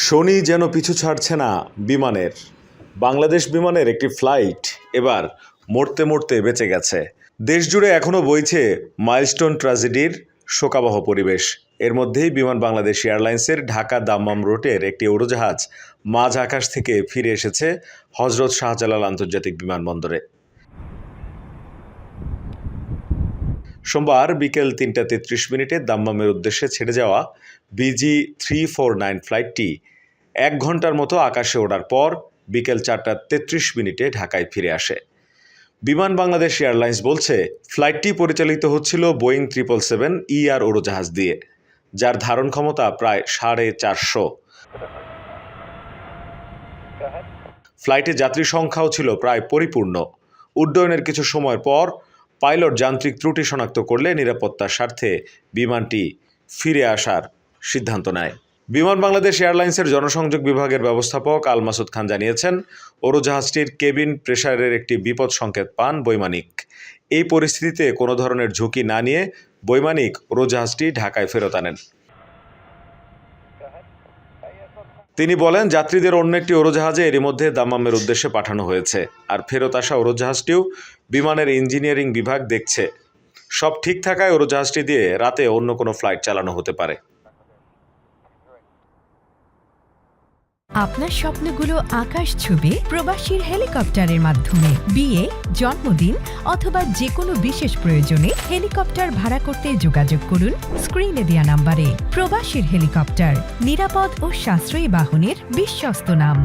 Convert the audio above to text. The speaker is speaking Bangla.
শনি যেন পিছু ছাড়ছে না বিমানের। বাংলাদেশ বিমানের একটি ফ্লাইট এবার মরতে মরতে বেঁচে গেছে। দেশজুড়ে এখনও বইছে মাইলস্টোন ট্র্যাজেডির শোকাবহ পরিবেশ। এর মধ্যেই বিমান বাংলাদেশ এয়ারলাইন্সের ঢাকা দাম্মাম রুটের একটি উড়োজাহাজ মাঝ আকাশ থেকে ফিরে এসেছে হজরত শাহজালাল আন্তর্জাতিক বিমানবন্দরে। সোমবার বিকেল ৩টা ৩৩ দাম্মামের উদ্দেশ্যে ছেড়ে যাওয়া BG349 ফ্লাইটটি ১ ঘন্টার মতো আকাশে ওড়ার পর বিকেল ৪টা ৩৩ ঢাকায় ফিরে আসে। বিমান বাংলাদেশ এয়ারলাইন্স বলছে, ফ্লাইটটি পরিচালিত হচ্ছিল বোয়িং 777 উড়োজাহাজ দিয়ে, যার ধারণ ক্ষমতা প্রায় ৪৫০। ফ্লাইটে যাত্রী সংখ্যাও ছিল প্রায় পরিপূর্ণ। উড্ডয়নের কিছু সময় পর পাইলট যান্ত্রিক ত্রুটি শনাক্ত করলে নিরাপত্তার স্বার্থে বিমানটি ফিরে আসার সিদ্ধান্ত নেয়। বিমান বাংলাদেশ এয়ারলাইন্সের জনসংযোগ বিভাগের ব্যবস্থাপক আল মাসুদ খান জানিয়েছেন, উড়োজাহাজটির কেবিন প্রেসারের একটি বিপদ সংকেত পান বৈমানিক। এই পরিস্থিতিতে কোনো ধরনের ঝুঁকি না নিয়ে বৈমানিক উড়োজাহাজটি ঢাকায় ফেরত আনেন। তিনি বলেন, যাত্রীদের অন্য একটি উড়োজাহাজে এরই মধ্যে দাম্মামের উদ্দেশ্যে পাঠানো হয়েছে, আর ফেরত আসা উড়োজাহাজটিও বিমানের ইঞ্জিনিয়ারিং বিভাগ দেখছে। সব ঠিক থাকায় উড়োজাহাজটি দিয়ে রাতে অন্য কোনো ফ্লাইট চালানো হতে পারে। আপনার স্বপ্নগুলো আকাশ ছুবে প্রবাসীর হেলিকপ্টারের মাধ্যমে। বিয়ে, জন্মদিন অথবা যে কোনো বিশেষ প্রয়োজনে হেলিকপ্টার ভাড়া করতে যোগাযোগ করুন স্ক্রিনে দেয়া নাম্বারে। প্রবাসীর হেলিকপ্টার, নিরাপদ ও সাশ্রয়ী বাহনের বিশ্বস্ত নাম।